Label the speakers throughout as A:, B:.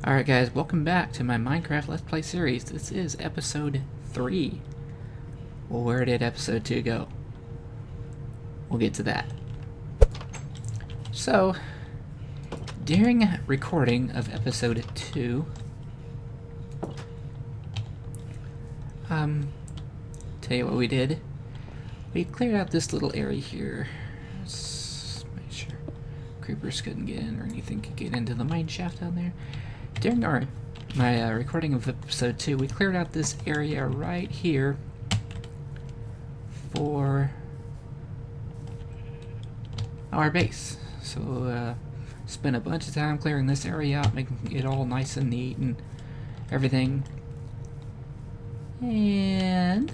A: Alright guys, welcome back to my Minecraft Let's Play series. This is episode 3. Well, where did episode 2 go? We'll get to that. So, during recording of episode 2, tell you what we did. We cleared out this little area here. Let's make sure creepers couldn't get in or anything could get into the mine shaft down there. During my recording of episode 2, we cleared out this area right here for our base. So spent a bunch of time clearing this area out, making it all nice and neat and everything. And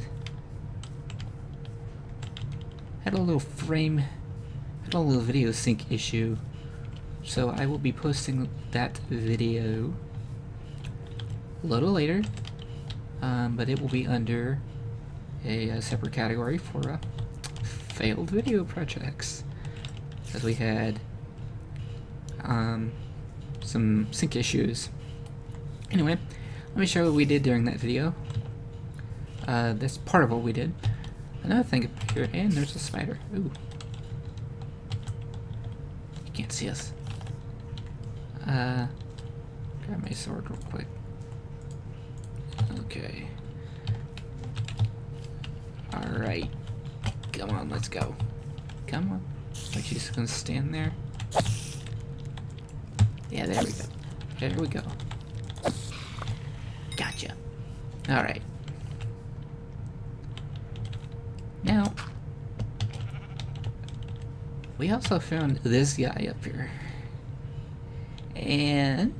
A: had a little video sync issue. So I will be posting that video a little later, but it will be under a separate category for failed video projects, as we had some sync issues. Anyway, let me show you what we did during that video. That's part of what we did. Another thing up here, and there's a spider. Ooh. You can't see us. Grab my sword real quick. Okay. Alright. Come on, let's go. Come on. Like she's just gonna stand there. Yeah, there we go. There we go. Gotcha. Alright. Now, we also found this guy up here. And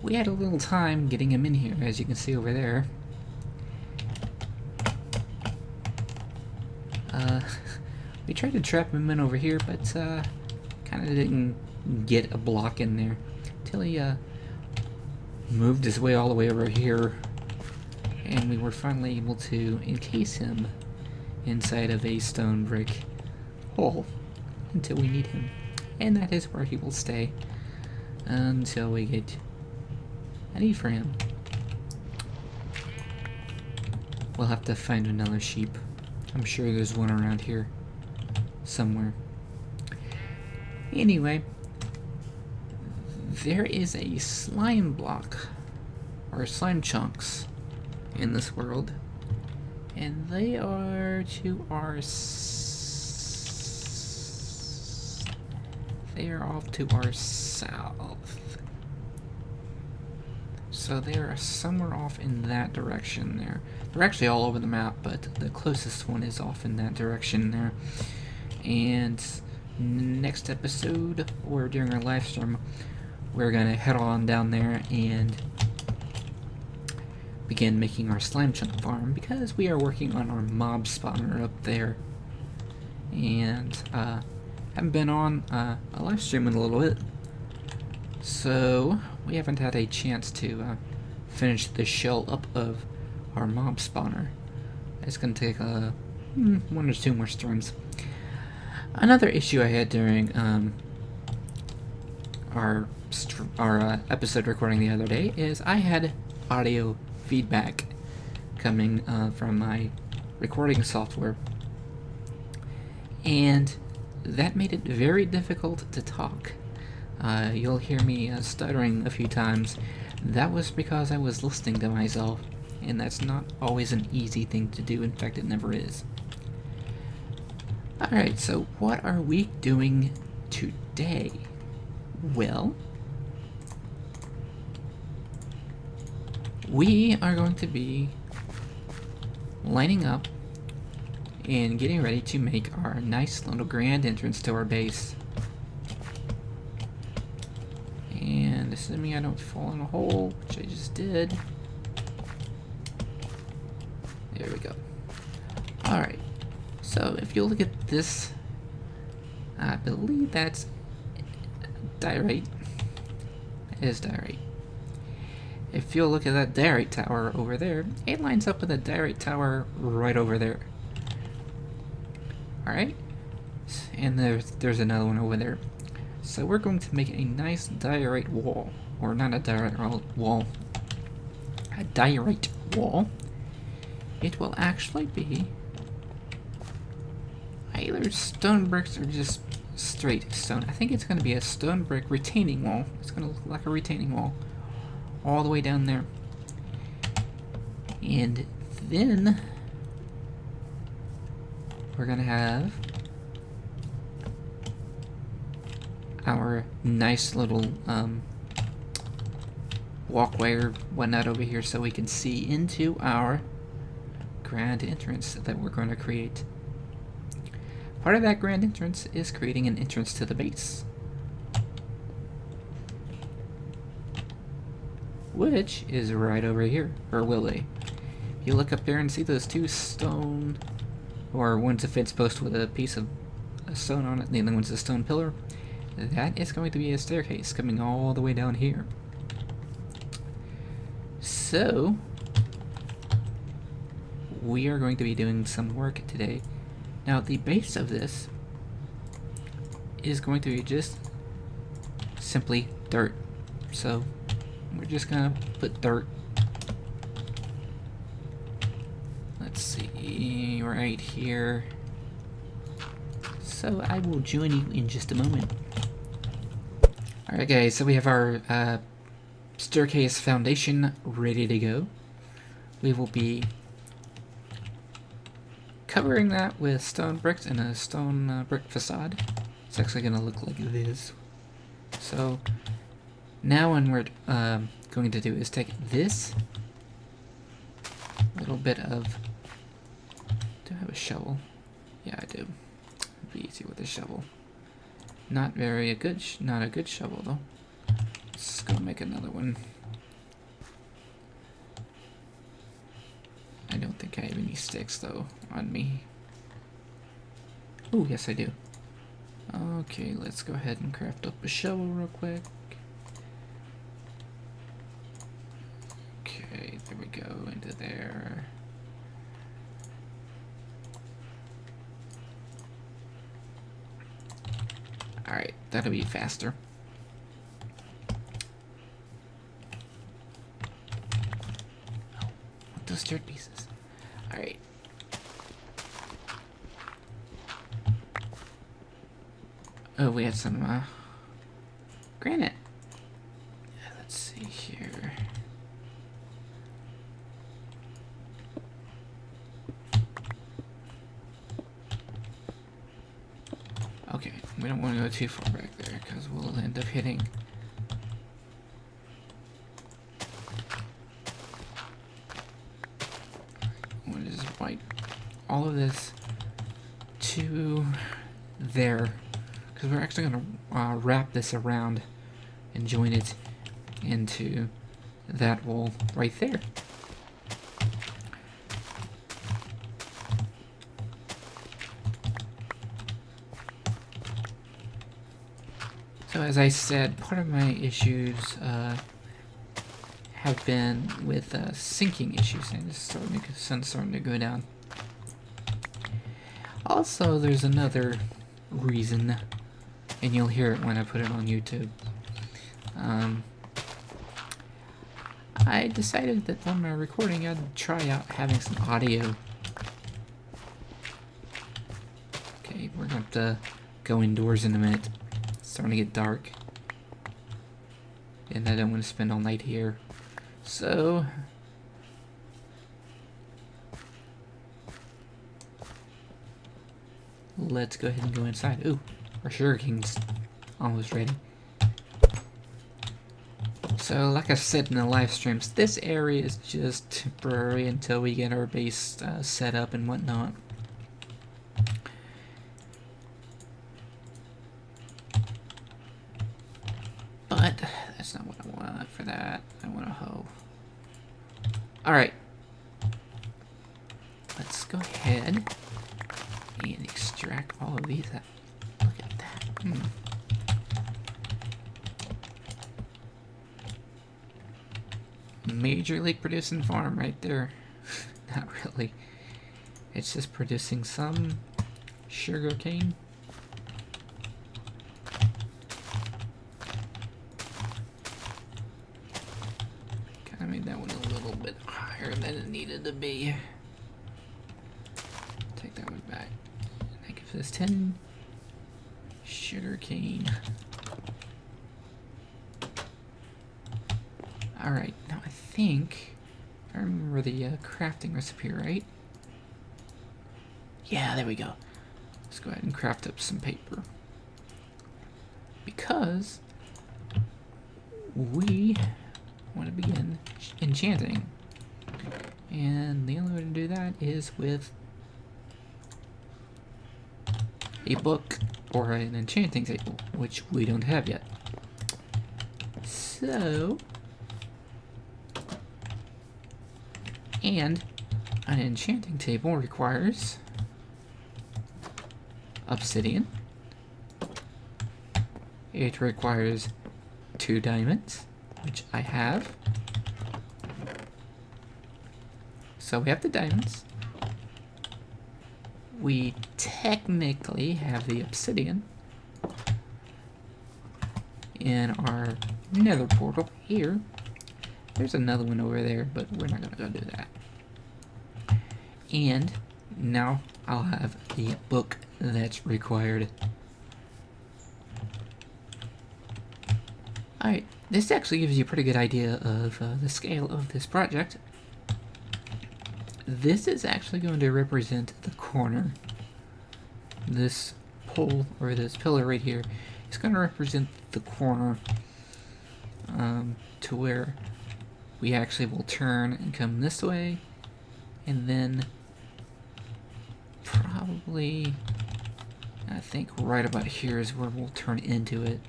A: we had a little time getting him in here, as you can see over there. We tried to trap him in over here, but kind of didn't get a block in there until he moved his way all the way over here, and we were finally able to encase him inside of a stone brick hole until we need him. And that is where he will stay until we get a need for him. We'll have to find another sheep. I'm sure there's one around here somewhere. Anyway, there is a slime block, or slime chunks, in this world. And they are to our They are off to our south. So they are somewhere off in that direction there. They're actually all over the map, but the closest one is off in that direction there. And next episode, or during our live stream, we're gonna head on down there and begin making our slime chunk farm, because we are working on our mob spawner up there. And haven't been on a live stream in a little bit, so we haven't had a chance to finish the shell up of our mob spawner. It's gonna take 1 or 2 more streams. Another issue I had during our episode recording the other day is I had audio feedback coming from my recording software, and that made it very difficult to talk. You'll hear me stuttering a few times. That was because I was listening to myself, and that's not always an easy thing to do. In fact, it never is. Alright, so what are we doing today? Well, we are going to be lining up and getting ready to make our nice little grand entrance to our base. And assuming I don't fall in a hole, which I just did. There we go. Alright, so if you look at this, I believe that's diorite. It is diorite. If you'll look at that diorite tower over there, it lines up with a diorite tower right over there. Alright, and there's another one over there. So we're going to make a nice diorite wall or not a diorite wall, a diorite wall, it will actually be either stone bricks or just straight stone. I think it's going to be a stone brick retaining wall. It's going to look like a retaining wall all the way down there. And then we're going to have our nice little walkway or whatnot over here so we can see into our grand entrance that we're going to create. Part of that grand entrance is creating an entrance to the base, which is right over here, or will be. If you look up there and see those two stone, or one's a fence post with a piece of a stone on it, and the other one's a stone pillar, that is going to be a staircase coming all the way down here. So, we are going to be doing some work today. Now, the base of this is going to be just simply dirt. So, we're just gonna put dirt. Let's see, right here. So, I will join you in just a moment. Alright guys, so we have our staircase foundation ready to go. We will be covering that with stone bricks and a stone brick facade. It's actually going to look like this. So now what we're going to do is take this little bit of... Do I have a shovel? Yeah, I do. It'd be easy with a shovel. Not very not a good shovel though. Let's go make another one. I don't think I have any sticks though on me. Oh, yes I do. Okay, let's go ahead and craft up a shovel real quick. Okay, there we go, into there. Alright, that'll be faster. Oh, those dirt pieces. Alright. Oh, we had some granite. Let's see here. Okay, we don't want to go too far back there because we'll end up hitting. We'll just wipe all of this to there because we're actually going to wrap this around and join it into that wall right there. So as I said, part of my issues have been with sinking issues, and the sun's starting to go down. Also, there's another reason, and you'll hear it when I put it on YouTube. I decided that when my recording, I'd try out having some audio. Okay, we're going to have to go indoors in a minute. It's starting to get dark, and I don't want to spend all night here. So let's go ahead and go inside. Ooh, our sugarcane's almost ready. So like I said in the live streams, this area is just temporary until we get our base set up and whatnot. But that's not what I want for that. I want a hoe. Alright. Let's go ahead and extract all of these out. Look at that. Major league producing farm right there. Not really. It's just producing some sugar cane. Alright. That gives us 10 sugar cane. Alright, now I think I remember the crafting recipe, right? Yeah, there we go. Let's go ahead and craft up some paper. Because we want to begin enchanting. And the only way to do that is with a book or an enchanting table, which we don't have yet. So, and an enchanting table requires obsidian. It requires 2 diamonds, which I have. So we have the diamonds. We technically have the obsidian in our nether portal here. There's another one over there, but we're not gonna go do that. And now I'll have the book that's required. Alright, this actually gives you a pretty good idea of the scale of this project. This is actually going to represent the corner. This pole, or this pillar right here, is going to represent the corner to where we actually will turn and come this way, and then probably, I think right about here is where we'll turn into it.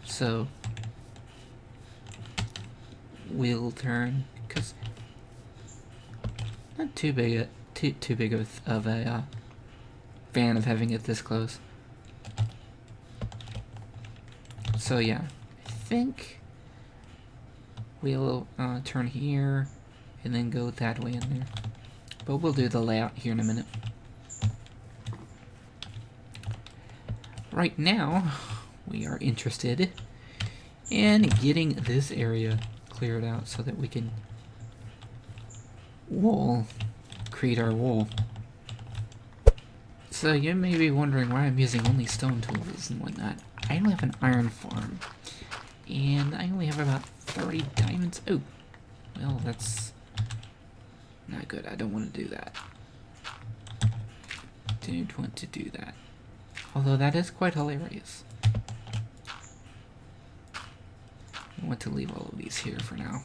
A: So we'll turn, because not too big of a fan of having it this close. So yeah, I think we'll turn here and then go that way in there. But we'll do the layout here in a minute. Right now, we are interested in getting this area cleared out so that we can create our wool. So you may be wondering why I'm using only stone tools and whatnot. I only have an iron farm, and I only have about 30 diamonds. Oh, well, that's not good. I don't want to do that. Don't want to do that. Although that is quite hilarious. I want to leave all of these here for now.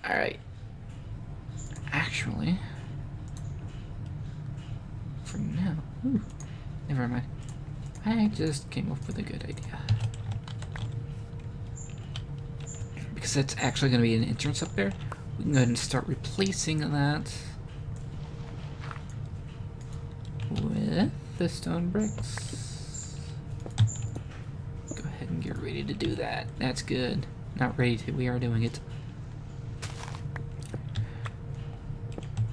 A: Alright. Actually, for now, never mind. I just came up with a good idea. Because it's actually going to be an entrance up there, we can go ahead and start replacing that with the stone bricks. Go ahead and get ready to do that. That's good. Not ready to, we are doing it.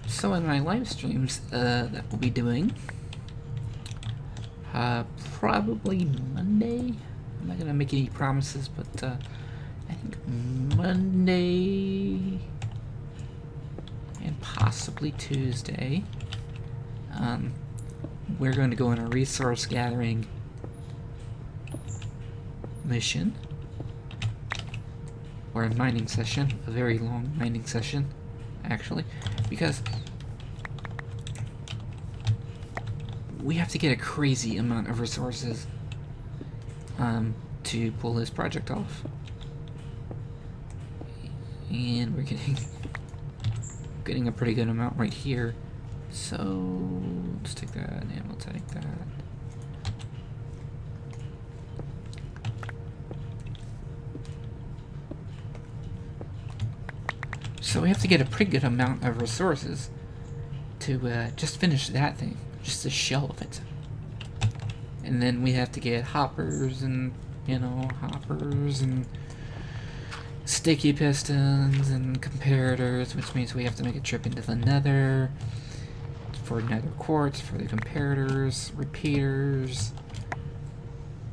A: So in my live streams that we'll be doing, probably Monday. I'm not gonna make any promises, but I think Monday and possibly Tuesday, we're going to go on a resource gathering mission, or a mining session, a very long mining session, actually, because we have to get a crazy amount of resources to pull this project off. And we're getting a pretty good amount right here. So let's take that, and we'll take that. So we have to get a pretty good amount of resources to just finish that thing, just the shell of it. And then we have to get hoppers and, hoppers and sticky pistons and comparators, which means we have to make a trip into the nether for nether quartz, for the comparators, repeaters,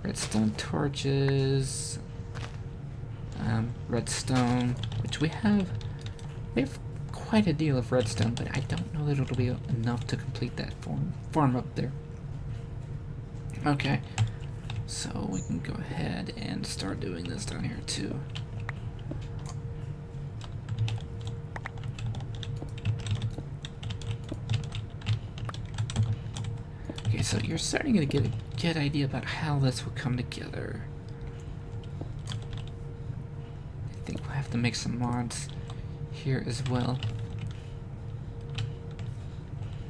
A: redstone torches, redstone, which we have quite a deal of redstone, but I don't know that it'll be enough to complete that farm up there. Okay, so we can go ahead and start doing this down here too. Okay, so you're starting to get a good idea about how this will come together. I think we'll have to make some mods here as well.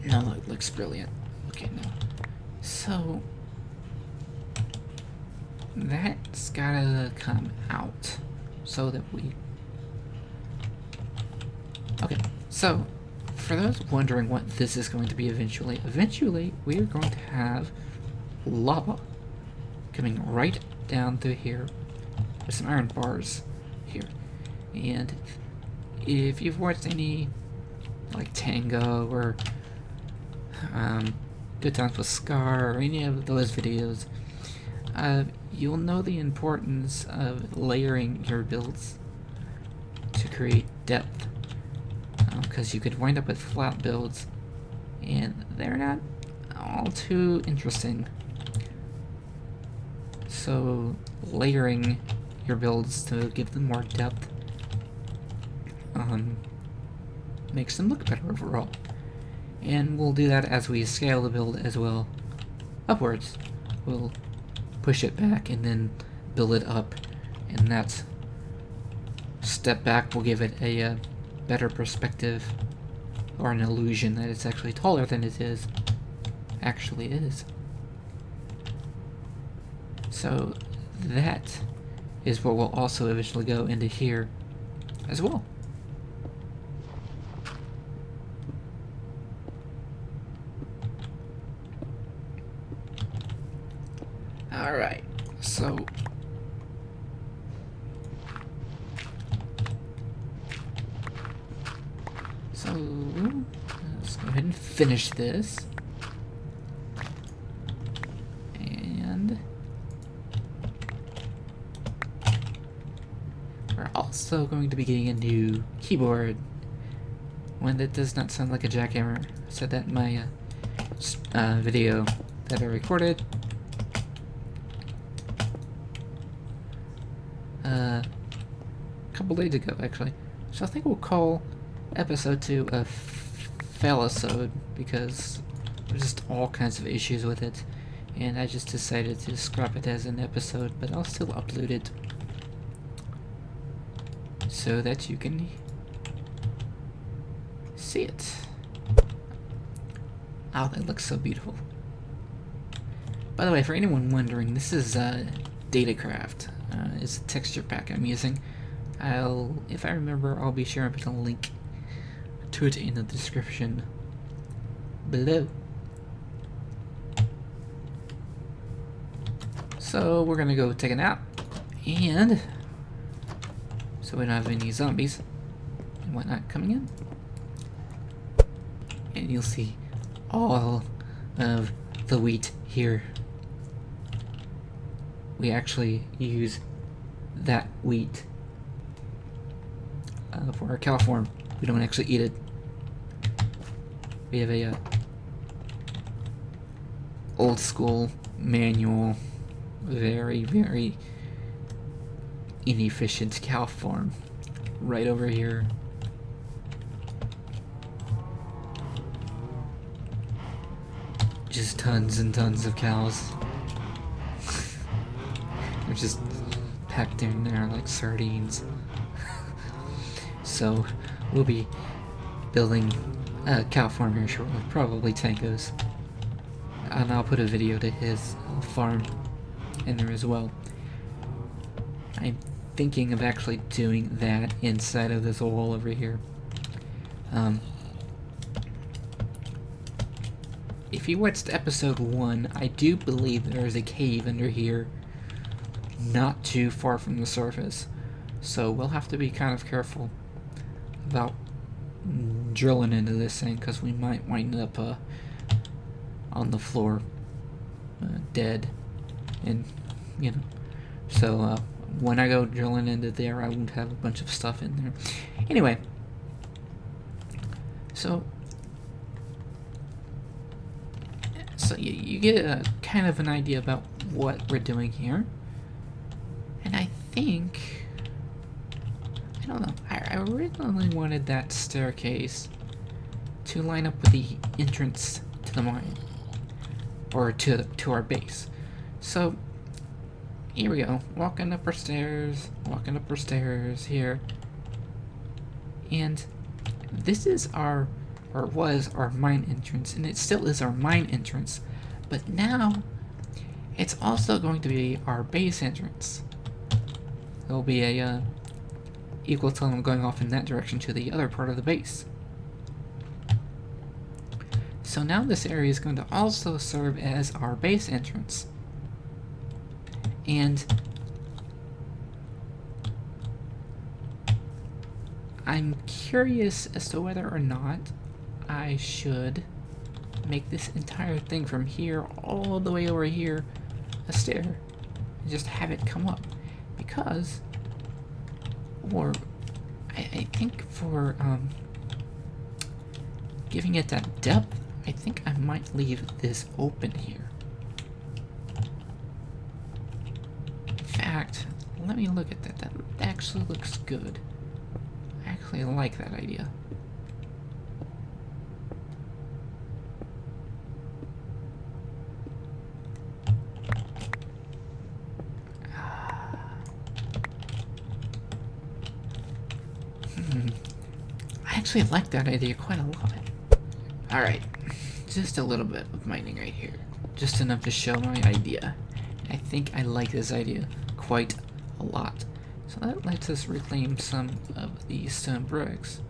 A: No, it looks brilliant. Okay, no. So that's gotta come out so that we... Okay, so for those wondering what this is going to be eventually we are going to have lava coming right down through here with some iron bars here. And if you've watched any like Tango or Good Times with Scar or any of those videos, you'll know the importance of layering your builds to create depth, because you could wind up with flat builds and they're not all too interesting. So layering your builds to give them more depth makes them look better overall. And we'll do that as we scale the build as well upwards. We'll push it back and then build it up, and that step back will give it a better perspective, or an illusion that it's actually taller than it actually is. So that is what will also eventually go into here as well. Alright, so let's go ahead and finish this. And we're also going to be getting a new keyboard. One that does not sound like a jackhammer. I said that in my video that I recorded a couple days ago, actually. So I think we'll call episode 2 a failisode, because there's just all kinds of issues with it, and I just decided to scrap it as an episode, but I'll still upload it so that you can see it. Oh, that looks so beautiful. By the way, for anyone wondering, this is Datacraft. It's a texture pack I'm using. If I remember, I'll be sure and put a link to it in the description below. So we're gonna go take a nap, and so we don't have any zombies and whatnot coming in, and you'll see all of the wheat here. We actually use that wheat for our cow farm. We don't actually eat it. We have a old school manual, very, very inefficient cow farm right over here. Just tons and tons of cows. They're just packed in there like sardines. So we'll be building a cow farm here shortly, probably Tango's. And I'll put a video to his farm in there as well. I'm thinking of actually doing that inside of this wall over here. If you watched episode 1, I do believe there is a cave under here, not too far from the surface. So we'll have to be kind of careful about drilling into this thing, because we might wind up on the floor dead, and you know, so when I go drilling into there, I won't have a bunch of stuff in there. Anyway, So you get a kind of an idea about what we're doing here. And I think, I don't know, I originally wanted that staircase to line up with the entrance to the mine, or to our base. So here we go, walking up our stairs here, and this is our, or was our mine entrance, and it still is our mine entrance, but now it's also going to be our base entrance. There'll be a equal tunnel going off in that direction to the other part of the base. So now this area is going to also serve as our base entrance. And I'm curious as to whether or not I should make this entire thing from here all the way over here a stair and just have it come up. Because, or I think for giving it that depth, I think I might leave this open here. In fact, let me look at that. That actually looks good. I actually like that idea. I actually like that idea quite a lot. Alright, just a little bit of mining right here. Just enough to show my idea. I think I like this idea quite a lot. So that lets us reclaim some of these stone bricks.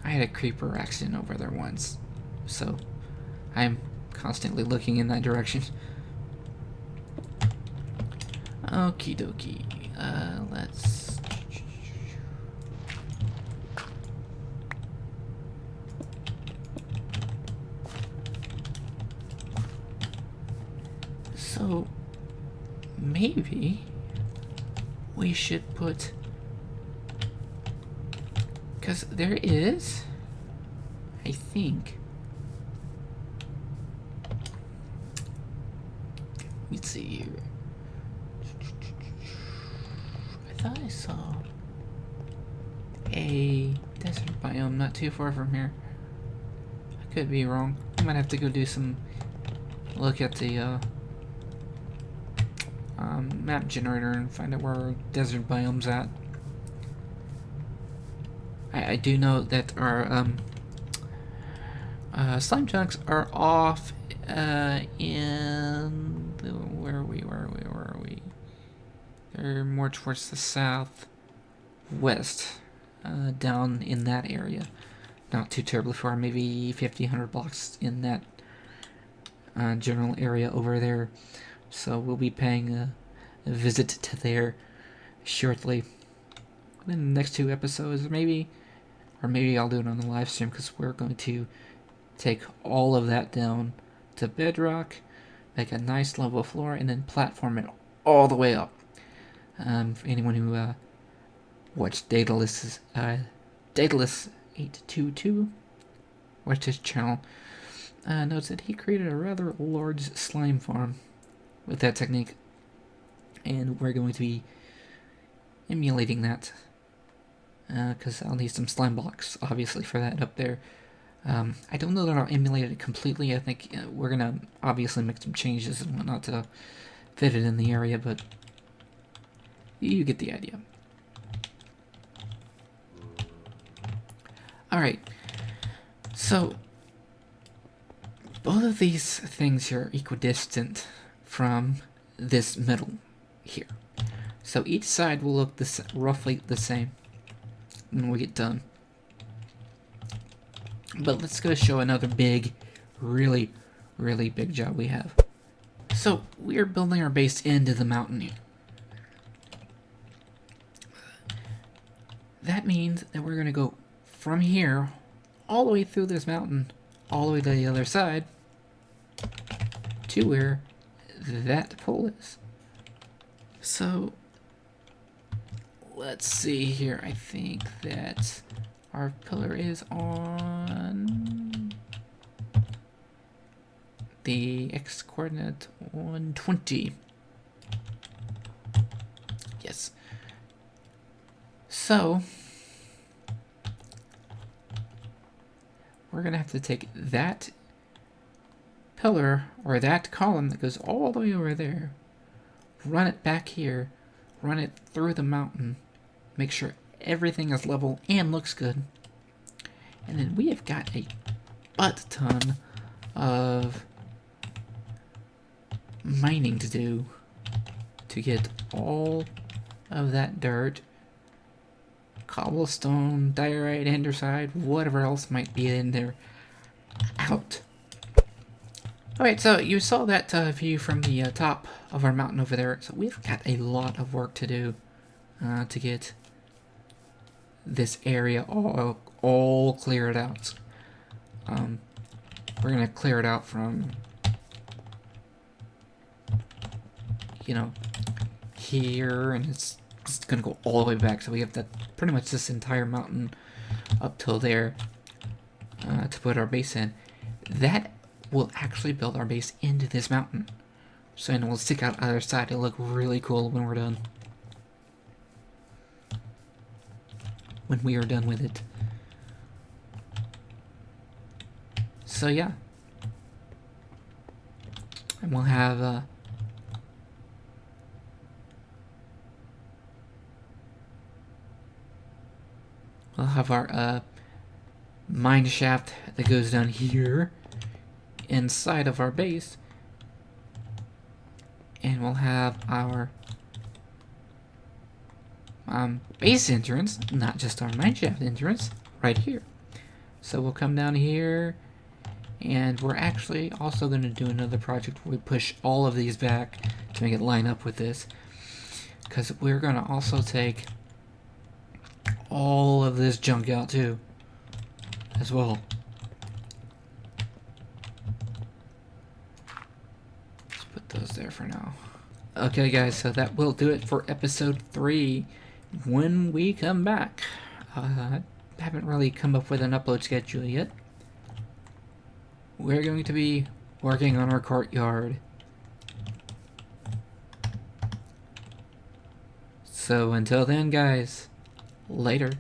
A: I had a creeper accident over there once, so I'm constantly looking in that direction. Okie dokie. Let's... So, maybe we should put... Because there is, I think... Let's see here. I thought I saw a desert biome not too far from here. I could be wrong. I might have to go do some look at the map generator and find out where our desert biome's at. I do know that our slime chunks are off in the, where are we? They're more towards the southwest, down in that area. Not too terribly far, maybe 50-100 blocks in that general area over there. So we'll be paying a visit to there shortly. In the next 2 episodes, maybe, or maybe I'll do it on the live stream, because we're going to take all of that down to bedrock, make a nice level floor, and then platform it all the way up. For anyone who watched Daedalus 822, watched his channel, notes that he created a rather large slime farm with that technique, and we're going to be emulating that, because I'll need some slime blocks, obviously, for that up there. I don't know that I'll emulate it completely. I think we're going to obviously make some changes and whatnot to fit it in the area, but you get the idea. Alright, so both of these things here are equidistant from this middle here. So each side will look roughly the same when we get done. But let's go show another big, really big job we have. So we are building our base into the mountain here. That means that we're going to go from here all the way through this mountain, all the way to the other side, to where that pole is. So let's see here. I think that our pillar is on the x coordinate 120. Yes. So we're gonna have to take that pillar or that column that goes all the way over there, run it back here, run it through the mountain, make sure everything is level and looks good, and then we have got a butt ton of mining to do to get all of that dirt, cobblestone, diorite, andesite, whatever else might be in there, out. Alright, so you saw that view from the top of our mountain over there. So we've got a lot of work to do to get this area all cleared out. We're going to clear it out from, you know, here, and it's going to go all the way back. So we have that pretty much this entire mountain up till there to put our base in. That will actually build our base into this mountain. So and we'll stick out either side. It'll look really cool when we're done. When we are done with it. So yeah. And we'll have our mine shaft that goes down here inside of our base, and we'll have our base entrance, not just our mineshaft entrance, right here. So we'll come down here, and we're actually also going to do another project where we push all of these back to make it line up with this, because we're going to also take all of this junk out too, as well. Let's put those there for now. Okay guys, so that will do it for episode 3. When we come back, I haven't really come up with an upload schedule yet. We're going to be working on our courtyard. So until then guys, later.